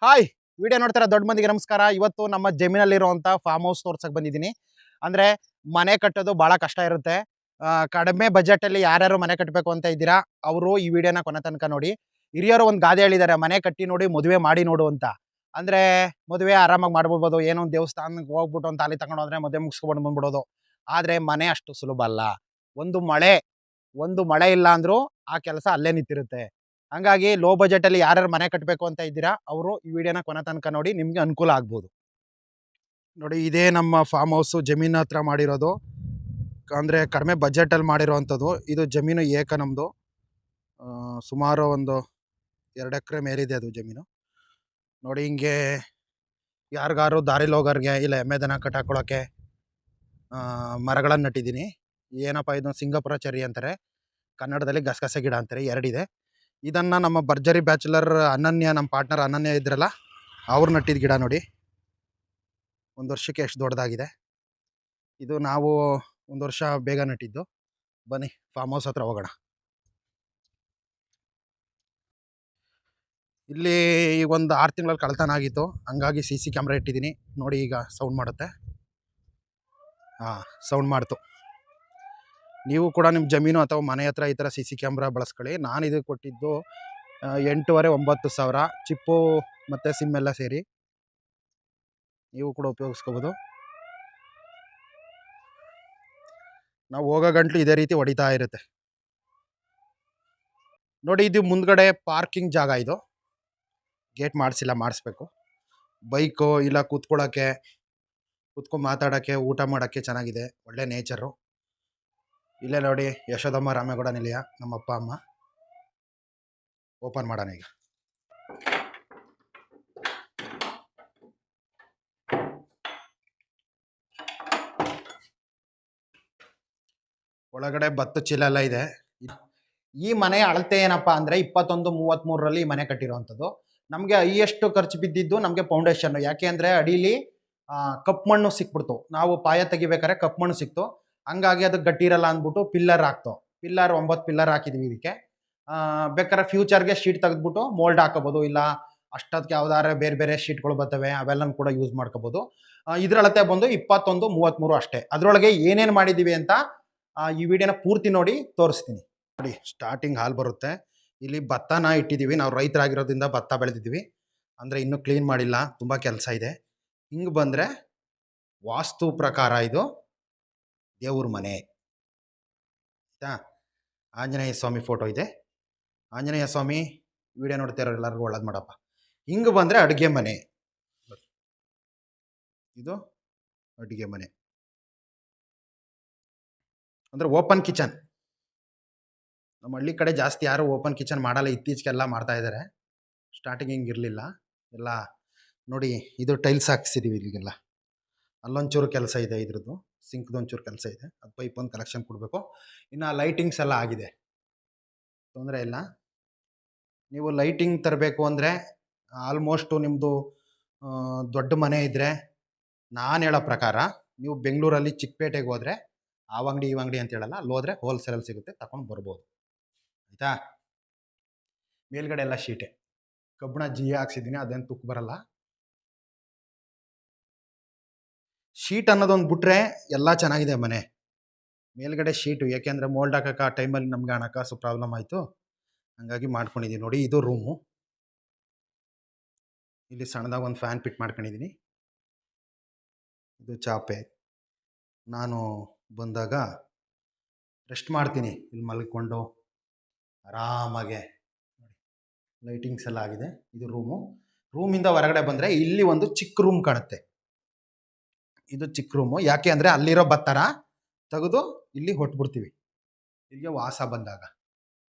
Hi video ನೋಡ್ತಾರ ದೊಡ್ಡ ಮಂದಿಗೆ ನಮಸ್ಕಾರ. ಇವತ್ತು ನಮ್ಮ ಜಮೀನಲ್ಲಿರುವಂಥ ಫಾರ್ಮ್ ಹೌಸ್ ತೋರ್ಸಕ್ಕೆ ಬಂದಿದ್ದೀನಿ. ಅಂದರೆ ಮನೆ ಕಟ್ಟೋದು ಭಾಳ ಕಷ್ಟ ಇರುತ್ತೆ. ಕಡಿಮೆ ಬಜೆಟಲ್ಲಿ ಯಾರ್ಯಾರು ಮನೆ ಕಟ್ಟಬೇಕು ಅಂತ ಇದ್ದೀರಾ ಅವರು ಈ ವಿಡಿಯೋನ ಕೊನೆ ತನಕ ನೋಡಿ. ಹಿರಿಯರು ಒಂದು ಗಾದೆ ಹೇಳಿದ್ದಾರೆ, ಮನೆ ಕಟ್ಟಿ ನೋಡಿ ಮದುವೆ ಮಾಡಿ ನೋಡು ಅಂತ. ಅಂದರೆ ಮದುವೆ ಆರಾಮಾಗಿ ಮಾಡ್ಬಿಡ್ಬೋದು, ಏನೋ ಒಂದು ದೇವಸ್ಥಾನಕ್ಕೆ ಹೋಗ್ಬಿಟ್ಟು ಒಂದು ತಾಲಿ ತಗೊಂಡು ಹೋದ್ರೆ ಮದುವೆ ಮುಗಿಸ್ಕೊಂಡು ಬಂದ್ಬಿಡೋದು. ಆದರೆ ಮನೆ ಅಷ್ಟು ಸುಲಭ ಅಲ್ಲ. ಒಂದು ಮಳೆ ಇಲ್ಲ ಅಂದರೂ ಆ ಕೆಲಸ ಅಲ್ಲೇ ನಿಂತಿರುತ್ತೆ. ಹಂಗಾಗಿ ಲೋ ಬಜೆಟಲ್ಲಿ ಯಾರ್ಯಾರು ಮನೆ ಕಟ್ಟಬೇಕು ಅಂತ ಇದ್ದೀರಾ ಅವರು ಈ ವಿಡಿಯೋನ ಕೊನೆ ತನಕ ನೋಡಿ, ನಿಮಗೆ ಅನುಕೂಲ ಆಗ್ಬೋದು. ನೋಡಿ, ಇದೇ ನಮ್ಮ ಫಾರ್ಮ್ ಹೌಸು ಜಮೀನು ಹತ್ರ ಮಾಡಿರೋದು. ಅಂದರೆ ಕಡಿಮೆ ಬಜೆಟಲ್ಲಿ ಮಾಡಿರೋವಂಥದ್ದು. ಇದು ಜಮೀನು ನಮ್ಮದು. ಸುಮಾರು ಒಂದು 2 ಎಕರೆ ಮೇಲಿದೆ ಅದು ಜಮೀನು. ನೋಡಿ, ಹಿಂಗೆ ಯಾರಿಗಾರು ದಾರಿಲಿ ಹೋಗೋರಿಗೆ ಇಲ್ಲ ಎಮ್ಮೆ ದನ ಕಟ್ಟಾಕೊಳ್ಳೋಕ್ಕೆ ಮರಗಳನ್ನು ನಟ್ಟಿದ್ದೀನಿ. ಏನಪ್ಪ ಇದು ಸಿಂಗಾಪುರ ಚೆರ್ರಿ ಅಂತಾರೆ, ಕನ್ನಡದಲ್ಲಿ ಗಸಗಸೆ ಗಿಡ ಅಂತಾರೆ, 2 ಇದೆ. ಇದನ್ನು ನಮ್ಮ ಭರ್ಜರಿ ಬ್ಯಾಚುಲರ್ ಅನನ್ಯ, ನಮ್ಮ ಪಾರ್ಟ್ನರ್ ಅನನ್ಯ ಇದ್ರಲ್ಲ, ಅವ್ರು ನಟ್ಟಿದ ಗಿಡ ನೋಡಿ. 1 ವರ್ಷಕ್ಕೆ ಎಷ್ಟು ದೊಡ್ಡದಾಗಿದೆ. ಇದು ನಾವು 1 ವರ್ಷ ಬೇಗ ನಟ್ಟಿದ್ದು. ಬನ್ನಿ ಫಾರ್ಮ್ ಹೌಸ್ ಹತ್ರ ಹೋಗೋಣ. ಇಲ್ಲಿ ಈಗ ಒಂದು 6 ತಿಂಗಳಲ್ಲಿ ಕಳ್ತನ ಆಗಿತ್ತು, ಹಂಗಾಗಿ CC ಕ್ಯಾಮ್ರಾ ಇಟ್ಟಿದ್ದೀನಿ. ನೋಡಿ, ಈಗ ಸೌಂಡ್ ಮಾಡುತ್ತೆ. ಸೌಂಡ್ ಮಾಡ್ತು. ನೀವು ಕೂಡ ನಿಮ್ಮ ಜಮೀನು ಅಥವಾ ಮನೆ ಹತ್ರ ಈ ಥರ CC ಕ್ಯಾಮ್ರಾ ಬಳಸ್ಕೊಳ್ಳಿ. ನಾನು ಇದಕ್ಕೆ ಕೊಟ್ಟಿದ್ದು 8,500-9 ಸಾವಿರ, ಚಿಪ್ಪು ಮತ್ತು ಸಿಮ್ ಎಲ್ಲ ಸೇರಿ. ನೀವು ಕೂಡ ಉಪಯೋಗಿಸ್ಕೋಬೋದು. ನಾವು ಹೋಗೋ ಗಂಟ್ಲು ಇದೇ ರೀತಿ ಹೊಡಿತಾ ಇರುತ್ತೆ. ನೋಡಿ, ಇದು ಮುಂದ್ಗಡೆ ಪಾರ್ಕಿಂಗ್ ಜಾಗ. ಇದು ಗೇಟ್ ಮಾಡಿಸಿಲ್ಲ, ಮಾಡಿಸ್ಬೇಕು. ಬೈಕು ಇಲ್ಲ ಕೂತ್ಕೊಂಡು ಮಾತಾಡೋಕ್ಕೆ, ಊಟ ಮಾಡೋಕ್ಕೆ ಚೆನ್ನಾಗಿದೆ. ಒಳ್ಳೆ ನೇಚರು. ಇಲ್ಲೇ ನೋಡಿ, ಯಶೋದಮ್ಮ ರಾಮೇಗೌಡ ನಿಲಯ, ನಮ್ಮ ಅಪ್ಪ ಅಮ್ಮ. ಓಪನ್ ಮಾಡೋಣ ಈಗ. ಒಳಗಡೆ ಭತ್ತ ಚೀಲ ಎಲ್ಲ ಇದೆ. ಈ ಮನೆ ಅಳತೆ ಏನಪ್ಪ ಅಂದರೆ 21-33ರಲ್ಲಿ ಈ ಮನೆ ಕಟ್ಟಿರೋವಂಥದ್ದು. ನಮಗೆ ಹೈಯೆಸ್ಟ್ ಖರ್ಚು ಬಿದ್ದಿದ್ದು ನಮಗೆ ಫೌಂಡೇಶನ್ನು. ಯಾಕೆ ಅಂದರೆ ಅಡೀಲಿ ಕಪ್ಪು ಮಣ್ಣು ಸಿಕ್ಬಿಡ್ತು. ನಾವು ಪಾಯ ತೆಗಿಬೇಕಾದ್ರೆ ಕಪ್ಪು ಮಣ್ಣು ಸಿಕ್ತು. ಹಂಗಾಗಿ ಅದು ಗಟ್ಟಿ ಇರಲ್ಲ ಅಂದ್ಬಿಟ್ಟು ಪಿಲ್ಲರ್ 9 ಪಿಲ್ಲರ್ ಹಾಕಿದ್ವಿ ಇದಕ್ಕೆ. ಬೇಕಾದ್ರೆ ಫ್ಯೂಚರ್ಗೆ ಶೀಟ್ ತೆಗೆದ್ಬಿಟ್ಟು ಮೋಲ್ಡ್ ಹಾಕೋಬೋದು, ಇಲ್ಲ ಅಷ್ಟೊತ್ತಿಗೆ ಯಾವ್ದಾದ್ರೆ ಬೇರೆ ಬೇರೆ ಶೀಟ್ಗಳು ಬರ್ತವೆ, ಅವೆಲ್ಲನೂ ಕೂಡ ಯೂಸ್ ಮಾಡ್ಕೋಬೋದು. ಇದ್ರ ಅಳತೆ ಬಂದು 21-33 ಅಷ್ಟೇ. ಅದರೊಳಗೆ ಏನೇನು ಮಾಡಿದ್ದೀವಿ ಅಂತ ಈ ವಿಡಿಯೋನ ಪೂರ್ತಿ ನೋಡಿ ತೋರಿಸ್ತೀನಿ. ನೋಡಿ, ಸ್ಟಾರ್ಟಿಂಗ್ ಹಾಲ್ ಬರುತ್ತೆ. ಇಲ್ಲಿ ಭತ್ತನ ಇಟ್ಟಿದ್ದೀವಿ. ನಾವು ರೈತರಾಗಿರೋದ್ರಿಂದ ಭತ್ತ ಬೆಳೆದಿದ್ದೀವಿ. ಅಂದರೆ ಇನ್ನೂ ಕ್ಲೀನ್ ಮಾಡಿಲ್ಲ, ತುಂಬ ಕೆಲಸ ಇದೆ. ಹಿಂಗೆ ಬಂದರೆ ವಾಸ್ತು ಪ್ರಕಾರ ಇದು ದೇವ್ರ ಮನೆ ಆಯಿತಾ. ಆಂಜನೇಯ ಸ್ವಾಮಿ ಫೋಟೋ ಇದೆ. ಆಂಜನೇಯ ಸ್ವಾಮಿ ವಿಡಿಯೋ ನೋಡ್ತಿರೋ ಎಲ್ಲರಿಗೂ ಒಳ್ಳೇದು ಮಾಡಪ್ಪ. ಹಿಂಗೆ ಬಂದರೆ ಅಡುಗೆ ಮನೆ. ಇದು ಅಡುಗೆ ಮನೆ ಅಂದರೆ ಓಪನ್ ಕಿಚನ್. ನಮ್ಮ ಹಳ್ಳಿ ಕಡೆ ಜಾಸ್ತಿ ಯಾರು ಓಪನ್ ಕಿಚನ್ ಮಾಡಲ್ಲ, ಇತ್ತೀಚೆಗೆಲ್ಲ ಮಾಡ್ತಾ ಇದ್ದಾರೆ. ಸ್ಟಾರ್ಟಿಂಗ್ ಹಿಂಗೆ ಇರಲಿಲ್ಲ ಎಲ್ಲ. ನೋಡಿ, ಇದು ಟೈಲ್ಸ್ ಹಾಕ್ಸಿದ್ದೀವಿ ಇಲ್ಲಿಗೆಲ್ಲ. ಅಲ್ಲೊಂಚೂರು ಕೆಲಸ ಇದೆ, ಇದ್ರದ್ದು ಸಿಂಕ್ದೊಂಚೂರು ಕೆಲಸ ಇದೆ. ಅದು ಪೈಪ್ ಒಂದು ಕಲೆಕ್ಷನ್ ಕೊಡಬೇಕು. ಇನ್ನು ಲೈಟಿಂಗ್ಸ್ ಎಲ್ಲ ಆಗಿದೆ, ತೊಂದರೆ ಇಲ್ಲ. ನೀವು ಲೈಟಿಂಗ್ ತರಬೇಕು ಅಂದರೆ ಆಲ್ಮೋಸ್ಟು ನಿಮ್ಮದು ದೊಡ್ಡ ಮನೆ ಇದ್ದರೆ, ನಾನು ಹೇಳೋ ಪ್ರಕಾರ ನೀವು ಬೆಂಗಳೂರಲ್ಲಿ ಚಿಕ್ಕಪೇಟೆಗೆ ಹೋದರೆ ಆ ಅಂಗಡಿ ಈ ಅಂಗಡಿ ಅಂತ ಹೇಳಲ್ಲ, ಅಲ್ಲಿ ಹೋದರೆ ಹೋಲ್ಸೇಲಲ್ಲಿ ಸಿಗುತ್ತೆ, ತಗೊಂಡು ಬರ್ಬೋದು ಆಯಿತಾ. ಮೇಲ್ಗಡೆ ಎಲ್ಲ ಶೀಟೆ, ಕಬ್ಬಣ ಜಿಯೆ ಹಾಕ್ಸಿದ್ದೀನಿ, ಅದೇನು ತುಕ್ಕು ಬರಲ್ಲ. ಶೀಟ್ ಅನ್ನೋದೊಂದು ಬಿಟ್ರೆ ಎಲ್ಲ ಚೆನ್ನಾಗಿದೆ ಮನೆ. ಮೇಲ್ಗಡೆ ಶೀಟು, ಯಾಕೆಂದರೆ ಮೋಲ್ಡ್ ಹಾಕೋಕೆ ಆ ಟೈಮಲ್ಲಿ ನಮಗೆ ಹಣಕಾಸು ಪ್ರಾಬ್ಲಮ್ ಆಯಿತು, ಹಾಗಾಗಿ ಮಾಡ್ಕೊಂಡಿದ್ದೀನಿ. ನೋಡಿ, ಇದು ರೂಮು. ಇಲ್ಲಿ ಸಣ್ಣದಾಗಿ ಒಂದು ಫ್ಯಾನ್ ಫಿಟ್ ಮಾಡ್ಕೊಂಡಿದ್ದೀನಿ. ಇದು ಚಾಪೆ. ನಾನು ಬಂದಾಗ ರೆಸ್ಟ್ ಮಾಡ್ತೀನಿ ಇಲ್ಲಿ ಮಲ್ಕೊಂಡು ಆರಾಮಾಗೆ. ಲೈಟಿಂಗ್ಸ್ ಎಲ್ಲ ಆಗಿದೆ. ಇದು ರೂಮು. ರೂಮಿಂದ ಹೊರಗಡೆ ಬಂದರೆ ಇಲ್ಲಿ ಒಂದು ಚಿಕ್ಕ ರೂಮ್ ಕಾಣುತ್ತೆ. ಇದು ಚಿಕ್ಕ ರೂಮು. ಯಾಕೆ ಅಂದರೆ ಅಲ್ಲಿರೋ ಭತ್ತನ ತೆಗೆದು ಇಲ್ಲಿ ಹೊಟ್ಬಿಡ್ತೀವಿ ಇಲ್ಲಿಗೆ ವಾಸ ಬಂದಾಗ.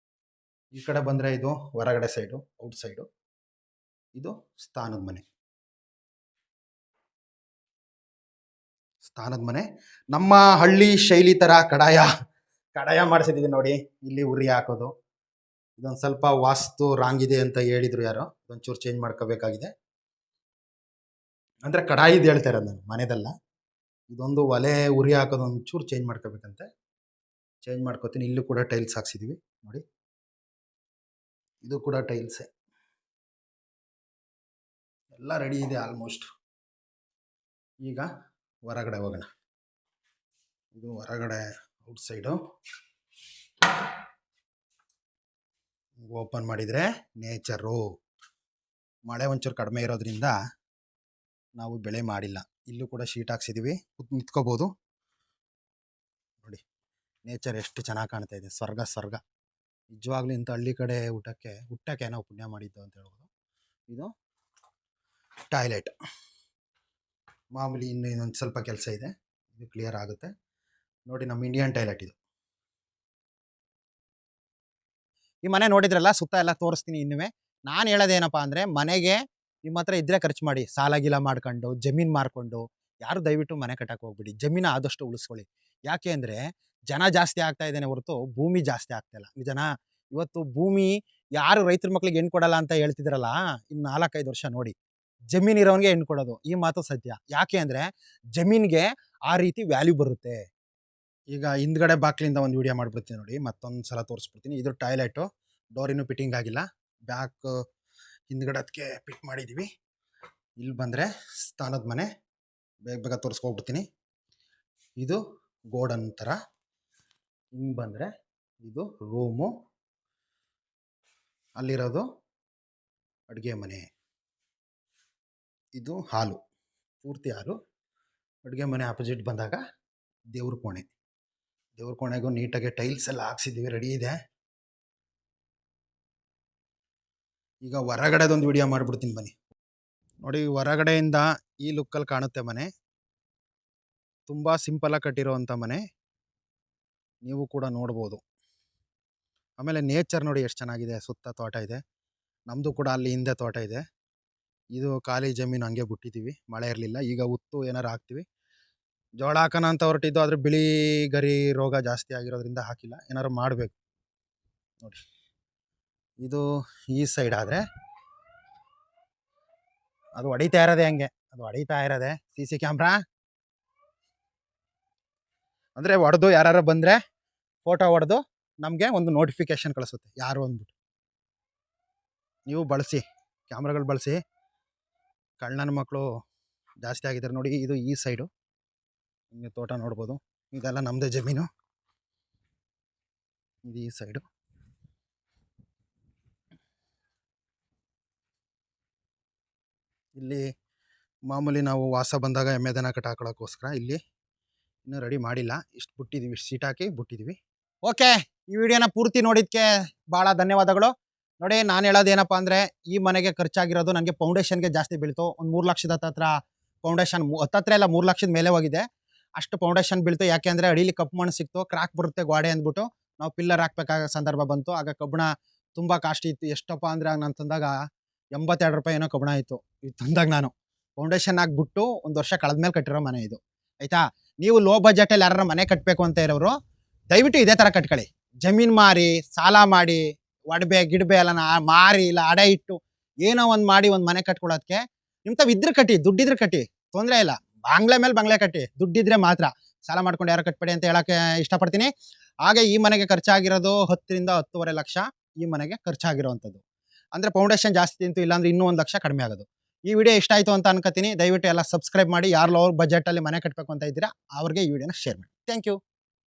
ಈ ಕಡೆ ಬಂದರೆ ಇದು ಹೊರಗಡೆ ಸೈಡು, ಔಟ್ ಸೈಡು. ಇದು ಸ್ನಾನದ ಮನೆ. ನಮ್ಮ ಹಳ್ಳಿ ಶೈಲಿ ಥರ ಕಡಾಯ ಮಾಡಿಸಿದ್ದೀವಿ ನೋಡಿ. ಇಲ್ಲಿ ಉರಿ ಹಾಕೋದು. ಇದೊಂದು ಸ್ವಲ್ಪ ವಾಸ್ತು ರಾಂಗ್ ಇದೆ ಅಂತ ಹೇಳಿದರು ಯಾರೋ, ಒಂಚೂರು ಚೇಂಜ್ ಮಾಡ್ಕೋಬೇಕಾಗಿದೆ. ಅಂದರೆ ಕಡಾಯಿದು ಹೇಳ್ತಾ ಇರೋದು ನಾನು, ಮನೆದಲ್ಲ. ಇದೊಂದು ಒಲೆ ಉರಿ ಹಾಕೋದು ಒಂಚೂರು ಚೇಂಜ್ ಮಾಡ್ಕೋಬೇಕಂತೆ, ಚೇಂಜ್ ಮಾಡ್ಕೋತೀನಿ. ಇಲ್ಲೂ ಕೂಡ ಟೈಲ್ಸ್ ಹಾಕ್ಸಿದ್ದೀವಿ ನೋಡಿ. ಇದು ಕೂಡ ಟೈಲ್ಸೇ. ಎಲ್ಲ ರೆಡಿ ಇದೆ ಆಲ್ಮೋಸ್ಟ್. ಈಗ ಹೊರಗಡೆ ಹೋಗೋಣ. ಇದು ಹೊರಗಡೆ ಔಟ್ಸೈಡು. ಓಪನ್ ಮಾಡಿದರೆ ನೇಚರು. ಮಳೆ ಒಂಚೂರು ಕಡಿಮೆ ಇರೋದ್ರಿಂದ ನಾವು ಬೆಳೆ ಮಾಡಿಲ್ಲ. ಇಲ್ಲೂ ಕೂಡ ಶೀಟ್ ಹಾಕ್ಸಿದ್ದೀವಿ, ನಿಂತ್ಕೋಬೋದು ನೋಡಿ. ನೇಚರ್ ಎಷ್ಟು ಚೆನ್ನಾಗಿ ಕಾಣ್ತಾ ಇದೆ, ಸ್ವರ್ಗ ಸ್ವರ್ಗ. ನಿಜವಾಗ್ಲೂ ಇಂಥ ಹಳ್ಳಿ ಕಡೆ ಹುಟ್ಟಕ್ಕೆ ನಾವು ಪುಣ್ಯ ಮಾಡಿದ್ದು ಅಂತ ಹೇಳ್ಬೋದು. ಇದು ಟಾಯ್ಲೆಟ್. ಮಾಮೂಲಿ ಇನ್ನೊಂದು ಸ್ವಲ್ಪ ಕೆಲಸ ಇದೆ, ಇದು ಕ್ಲಿಯರ್ ಆಗುತ್ತೆ ನೋಡಿ. ನಮ್ಮ ಇಂಡಿಯನ್ ಟಾಯ್ಲೆಟ್ ಇದು. ಈ ಮನೆ ನೋಡಿದ್ರಲ್ಲ, ಸುತ್ತ ಎಲ್ಲ ತೋರಿಸ್ತೀನಿ. ಇನ್ನುವೆ ನಾನು ಹೇಳೋದೇನಪ್ಪ ಅಂದರೆ, ಮನೆಗೆ ನಿಮ್ಮ ಹತ್ರ ಇದ್ದರೆ ಖರ್ಚು ಮಾಡಿ. ಸಾಲ ಗೀಲ ಮಾಡ್ಕೊಂಡು ಜಮೀನು ಮಾರ್ಕೊಂಡು ಯಾರು ದಯವಿಟ್ಟು ಮನೆ ಕಟ್ಟಕ್ಕೆ ಹೋಗ್ಬಿಡಿ. ಜಮೀನು ಆದಷ್ಟು ಉಳಿಸ್ಕೊಳ್ಳಿ. ಯಾಕೆ ಅಂದರೆ ಜನ ಜಾಸ್ತಿ ಆಗ್ತಾ ಇದ್ದೇನೆ ಹೊರತು ಭೂಮಿ ಜಾಸ್ತಿ ಆಗ್ತಾಯಿಲ್ಲ. ಜನ ಇವತ್ತು ಭೂಮಿ ಯಾರು ರೈತರ ಮಕ್ಳಿಗೆ ಹೆಣ್ಣು ಕೊಡಲ್ಲ ಅಂತ ಹೇಳ್ತಿದ್ರಲ್ಲ, ಇನ್ನು 4-5 ವರ್ಷ ನೋಡಿ ಜಮೀನು ಇರೋನಿಗೆ ಹೆಣ್ಣು ಕೊಡೋದು. ಈ ಮಾತು ಸತ್ಯ. ಯಾಕೆ ಅಂದರೆ ಜಮೀನಿಗೆ ಆ ರೀತಿ ವ್ಯಾಲ್ಯೂ ಬರುತ್ತೆ. ಈಗ ಹಿಂದ್ಗಡೆ ಬಾಕ್ಲಿಂದ ಒಂದು ವಿಡಿಯೋ ಮಾಡಿಬಿಡ್ತೀನಿ ನೋಡಿ, ಮತ್ತೊಂದು ಸಲ ತೋರಿಸ್ಬಿಡ್ತೀನಿ. ಇದು ಟಾಯ್ಲೆಟು, ಡೋರ್ ಇನ್ನೂ ಫಿಟ್ಟಿಂಗ್ ಆಗಿಲ್ಲ. ಬ್ಯಾಕ್ ಹಿಂದ್ಗಡೆ ಅದಕ್ಕೆ ಫಿಟ್ ಮಾಡಿದ್ದೀವಿ. ಇಲ್ಲಿ ಬಂದರೆ ಸ್ನಾನದ ಮನೆ, ಬೇಗ ಬೇಗ ತೋರಿಸ್ಕೊಬಿಡ್ತೀನಿ. ಇದು ಗೋಡನ್ ಥರ. ಹಿಂಗೆ ಬಂದರೆ ಇದು ರೂಮು, ಅಲ್ಲಿರೋದು ಅಡುಗೆ ಮನೆ. ಇದು ಹಾಲು, ಪೂರ್ತಿ ಹಾಲು. ಅಡುಗೆ ಮನೆ ಆಪೋಸಿಟ್ ಬಂದಾಗ ದೇವ್ರ ಕೋಣೆ. ದೇವ್ರ ಕೋಣೆಗೂ ನೀಟಾಗಿ ಟೈಲ್ಸ್ ಎಲ್ಲ ಹಾಕ್ಸಿದ್ದೀವಿ, ರೆಡಿ ಇದೆ. ಈಗ ಹೊರಗಡೆದೊಂದು ವಿಡಿಯೋ ಮಾಡಿಬಿಡ್ತೀನಿ ಬನ್ನಿ ನೋಡಿ. ಹೊರಗಡೆಯಿಂದ ಈ ಲುಕ್ಕಲ್ಲಿ ಕಾಣುತ್ತೆ ಮನೆ. ತುಂಬ ಸಿಂಪಲಾಗಿ ಕಟ್ಟಿರೋವಂಥ ಮನೆ, ನೀವು ಕೂಡ ನೋಡ್ಬೋದು. ಆಮೇಲೆ ನೇಚರ್ ನೋಡಿ ಎಷ್ಟು ಚೆನ್ನಾಗಿದೆ. ಸುತ್ತ ತೋಟ ಇದೆ, ನಮ್ಮದು ಕೂಡ ಅಲ್ಲಿ ಹಿಂದೆ ತೋಟ ಇದೆ. ಇದು ಖಾಲಿ ಜಮೀನು ಹಂಗೆ ಬಿಟ್ಟಿದ್ದೀವಿ, ಮಳೆ ಇರಲಿಲ್ಲ. ಈಗ ಉತ್ತು ಏನಾರು ಹಾಕ್ತೀವಿ. ಜೋಳ ಹಾಕೋಣ ಅಂತ ಹೊರಟಿದ್ದು, ಆದರೆ ಬಿಳಿ ಗರಿ ರೋಗ ಜಾಸ್ತಿ ಆಗಿರೋದ್ರಿಂದ ಹಾಕಿಲ್ಲ. ಏನಾದ್ರು ಮಾಡಬೇಕು ನೋಡಿ. ಇದು ಈ ಸೈಡ್ ಆದರೆ ಅದು ಹೊಡಿತಾ ಇರೋದೆ ಹಂಗೆ, ಅದು ಹೊಡಿತಾ ಇರೋದೆ. CC ಕ್ಯಾಮ್ರಾ ಅಂದರೆ ಹೊಡೆದು ಯಾರು ಬಂದರೆ ಫೋಟೋ ಹೊಡೆದು ನಮಗೆ ಒಂದು ನೋಟಿಫಿಕೇಶನ್ ಕಳಿಸುತ್ತೆ ಯಾರು ಅಂದ್ಬಿಟ್ಟು. ನೀವು ಬಳಸಿ, ಕ್ಯಾಮ್ರಾಗಳು ಬಳಸಿ. ಕಳ್ಳನ ಮಕ್ಕಳು ಜಾಸ್ತಿ ಆಗಿದ್ದಾರೆ ನೋಡಿ. ಇದು ಈ ಸೈಡು ನಿಮಗೆ ತೋಟ ನೋಡ್ಬೋದು. ಇದೆಲ್ಲ ನಮ್ಮದೇ ಜಮೀನು. ಇದು ಈ ಸೈಡು. ಇಲ್ಲಿ ಮಾಮೂಲಿ ನಾವು ವಾಸ ಬಂದಾಗ ಎಮ್ಮೆ ದನ ಕಟ್ಟ ಹಾಕೊಳ್ಳೋಕ್ಕೋಸ್ಕರ ಇಲ್ಲಿ ಇನ್ನೂ ರೆಡಿ ಮಾಡಿಲ್ಲ. ಇಷ್ಟು ಬಿಟ್ಟಿದ್ದೀವಿ, ಇಷ್ಟು ಸೀಟ್ ಹಾಕಿ ಬಿಟ್ಟಿದ್ದೀವಿ. ಓಕೆ, ಈ ವಿಡಿಯೋನ ಪೂರ್ತಿ ನೋಡಿದ್ದಕ್ಕೆ ಭಾಳ ಧನ್ಯವಾದಗಳು. ನೋಡಿ, ನಾನು ಹೇಳೋದೇನಪ್ಪ ಅಂದರೆ, ಈ ಮನೆಗೆ ಖರ್ಚಾಗಿರೋದು ನನಗೆ ಫೌಂಡೇಶನ್ಗೆ ಜಾಸ್ತಿ ಬೀಳ್ತು. ಒಂದು 3 ಲಕ್ಷದ ಹತ್ರ ಫೌಂಡೇಶನ್, ಹತ್ತತ್ರ ಎಲ್ಲ 3 ಲಕ್ಷದ ಮೇಲೆ ಹೋಗಿದೆ. ಅಷ್ಟು ಫೌಂಡೇಶನ್ ಬೀಳ್ತು. ಯಾಕೆ ಅಂದರೆ ಅಡಿಲಿ ಕಪ್ಪು ಮಣ್ಣು ಸಿಕ್ತು, ಕ್ರಾಕ್ ಬರುತ್ತೆ ಗೋಡೆ ಅಂದ್ಬಿಟ್ಟು ನಾವು ಪಿಲ್ಲರ್ ಹಾಕ್ಬೇಕಾಗೋ ಸಂದರ್ಭ ಬಂತು. ಆಗ ಕಬ್ಬಣ ತುಂಬ ಕಾಸ್ಟ್ಲಿ ಇತ್ತು. ಎಷ್ಟಪ್ಪ ಅಂದರೆ ನಾನು ತಂದಾಗ 82 ರೂಪಾಯಿ ಏನೋ ಕಬ್ಬಣ ಇತ್ತು. ಇದು ತಂದಾಗ ನಾನು ಫೌಂಡೇಶನ್ ಹಾಕ್ಬಿಟ್ಟು 1 ವರ್ಷ ಕಳೆದ್ಮೇಲೆ ಕಟ್ಟಿರೋ ಮನೆ ಇದು. ಆಯಿತಾ? ನೀವು ಲೋ ಬಜೆಟಲ್ಲಿ ಯಾರು ಮನೆ ಕಟ್ಟಬೇಕು ಅಂತ ಇರೋರು ದಯವಿಟ್ಟು ಇದೇ ಥರ ಕಟ್ಕೊಳ್ಳಿ. ಜಮೀನು ಮಾರಿ, ಸಾಲ ಮಾಡಿ, ಒಡಬೆ ಗಿಡಬೆ ಎಲ್ಲ ಮಾರಿ, ಇಲ್ಲ ಅಡೆ ಇಟ್ಟು ಏನೋ ಒಂದು ಮಾಡಿ ಒಂದು ಮನೆ ಕಟ್ಕೊಳ್ಳೋದಕ್ಕೆ ನಿಮ್ಮ ತಾವು ಇದ್ರೆ ಕಟ್ಟಿ, ದುಡ್ಡಿದ್ರೆ ಕಟ್ಟಿ, ತೊಂದರೆ ಇಲ್ಲ. ಬಾಂಗ್ಲೆ ಮೇಲೆ ಬಂಗ್ಲೆ ಕಟ್ಟಿ, ದುಡ್ಡಿದ್ರೆ ಮಾತ್ರ. ಸಾಲ ಮಾಡ್ಕೊಂಡು ಯಾರು ಕಟ್ಬೇಡಿ ಅಂತ ಹೇಳೋಕ್ಕೆ ಇಷ್ಟಪಡ್ತೀನಿ. ಹಾಗೆ ಈ ಮನೆಗೆ ಖರ್ಚಾಗಿರೋದು 10 ರಿಂದ 10.5 ಲಕ್ಷ ಈ ಮನೆಗೆ ಖರ್ಚಾಗಿರೋವಂಥದ್ದು. ಅಂದರೆ ಫೌಂಡೇಶನ್ ಜಾಸ್ತಿ ತಿಂತು, ಇಲ್ಲಾಂದ್ರೆ ಇನ್ನೂ 1 ಲಕ್ಷ ಕಡಿಮೆ ಆಗೋದು. ಈ ವಿಡಿಯೋ ಇಷ್ಟ ಆಯಿತು ಅಂತ ಅನ್ಕೋತೀನಿ. ದಯವಿಟ್ಟು ಎಲ್ಲ ಸಬ್ಸ್ಕ್ರೈಬ್ ಮಾಡಿ. ಯಾರು ಲೋ ಬಜೆಟಲ್ಲಿ ಮನೆ ಕಟ್ಟಬೇಕು ಅಂತ ಇದ್ದೀರಾ ಅವ್ರಿಗೆ ಈ ವಿಡಿಯೋನ ಶೇರ್ ಮಾಡಿ. Thank you.